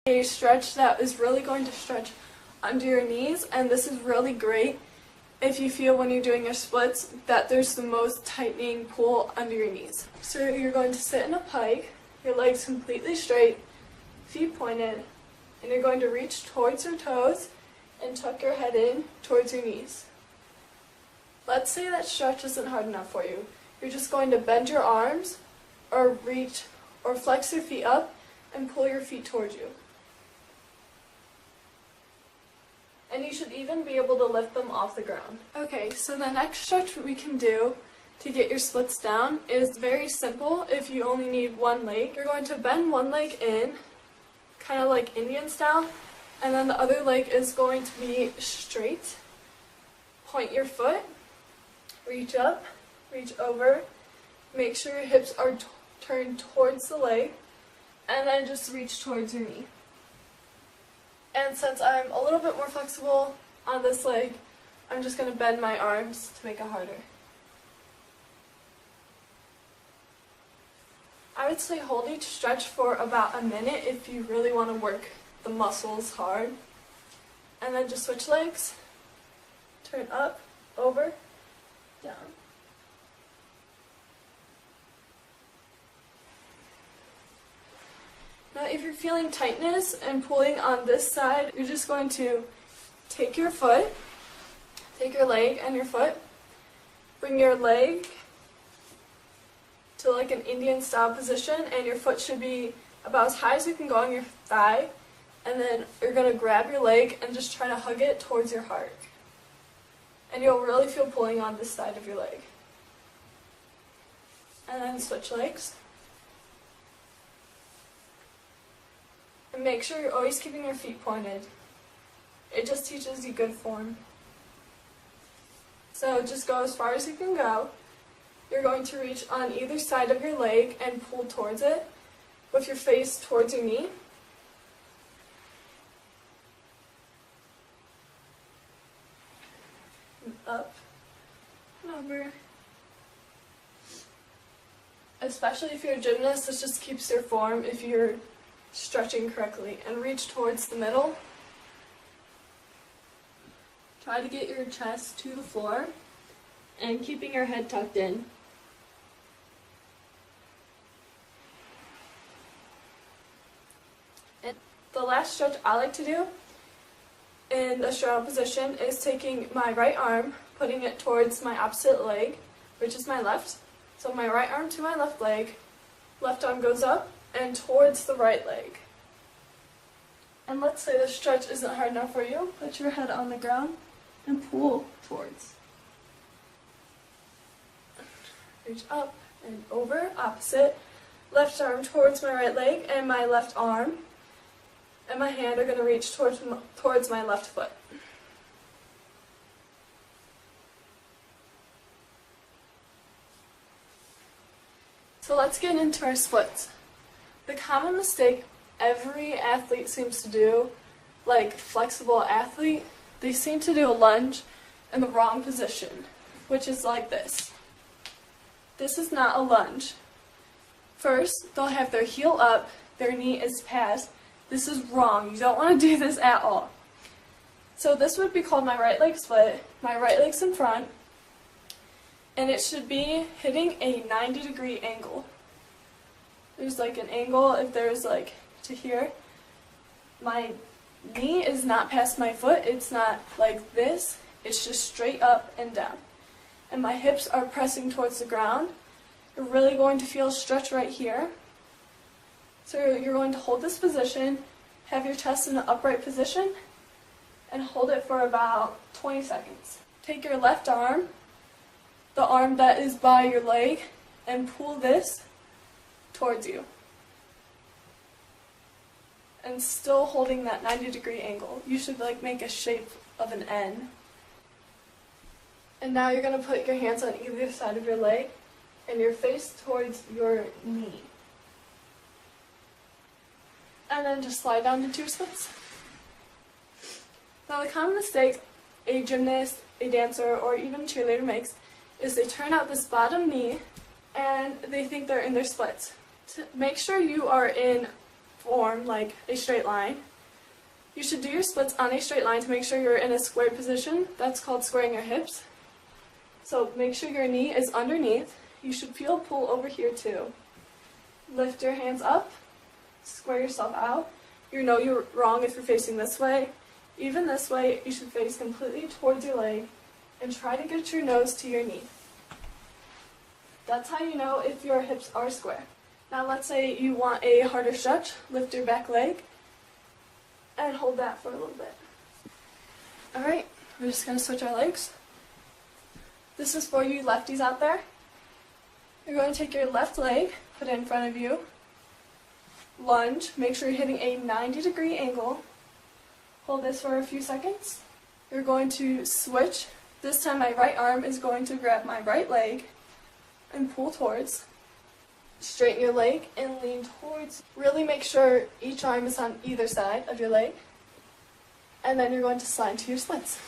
a stretch that is really going to stretch under your knees, and this is really great if you feel when you're doing your splits that there's the most tightening pull under your knees. So you're going to sit in a pike, your legs completely straight, feet pointed, and you're going to reach towards your toes and tuck your head in towards your knees. Let's say that stretch isn't hard enough for you. You're just going to bend your arms or reach or flex your feet up and pull your feet towards you. And you should even be able to lift them off the ground. Okay, so the next stretch we can do to get your splits down is very simple if you only need one leg. You're going to bend one leg in, kind of like Indian style, and then the other leg is going to be straight. Point your foot, reach up, reach over, make sure your hips are turned towards the leg, and then just reach towards your knee. And since I'm a little bit more flexible on this leg, I'm just going to bend my arms to make it harder. I would say hold each stretch for about a minute if you really want to work the muscles hard. And then just switch legs, turn up, over, down. Now if you're feeling tightness and pulling on this side, you're just going to take your leg and your foot, bring your leg to like an Indian style position, and your foot should be about as high as you can go on your thigh, and then you're going to grab your leg and just try to hug it towards your heart. And you'll really feel pulling on this side of your leg. And then switch legs. And make sure you're always keeping your feet pointed. It just teaches you good form. So just go as far as you can go. You're going to reach on either side of your leg and pull towards it with your face towards your knee. And up and over. Especially if you're a gymnast, this just keeps your form if you're stretching correctly. And reach towards the middle. Try to get your chest to the floor and keeping your head tucked in. And the last stretch I like to do in the straddle position is taking my right arm, putting it towards my opposite leg, which is my left. So my right arm to my left leg, left arm goes up and towards the right leg. And let's say the stretch isn't hard enough for you, put your head on the ground and pull towards. Reach up and over, opposite. Left arm towards my right leg and my left arm. And my hand are going to reach towards my left foot. So let's get into our splits. The common mistake every athlete seems to do, like flexible athlete, they seem to do a lunge in the wrong position, which is like this. This is not a lunge. First, they'll have their heel up, their knee is past. This is wrong. You don't want to do this at all. So this would be called my right leg split. My right leg's in front, and it should be hitting a 90-degree angle. There's like an angle if there's like to here. My knee is not past my foot. It's not like this. It's just straight up and down. And my hips are pressing towards the ground. You're really going to feel a stretch right here. So you're going to hold this position, have your chest in an upright position, and hold it for about 20 seconds. Take your left arm, the arm that is by your leg, and pull this towards you. And still holding that 90-degree angle. You should like make a shape of an N. And now you're going to put your hands on either side of your leg and your face towards your knee. And then just slide down into your splits. Now the common mistake a gymnast, a dancer, or even cheerleader makes is they turn out this bottom knee and they think they're in their splits. To make sure you are in form like a straight line. You should do your splits on a straight line to make sure you're in a squared position. That's called squaring your hips. So make sure your knee is underneath. You should feel a pull over here too. Lift your hands up, square yourself out. You know you're wrong if you're facing this way. Even this way, you should face completely towards your leg and try to get your nose to your knee. That's how you know if your hips are square. Now let's say you want a harder stretch. Lift your back leg and hold that for a little bit. Alright, we're just going to switch our legs. This is for you lefties out there. You're going to take your left leg, put it in front of you, lunge, make sure you're hitting a 90-degree angle. Hold this for a few seconds. You're going to switch. This time my right arm is going to grab my right leg and pull towards. Straighten your leg and lean towards. Really make sure each arm is on either side of your leg. And then you're going to slide to your splits.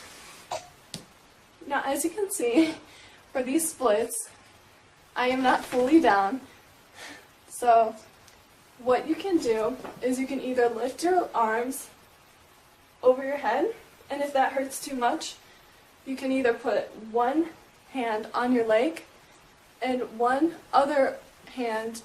Now as you can see, for these splits, I am not fully down. So what you can do is you can either lift your arms over your head, and if that hurts too much, you can either put one hand on your leg and one other hand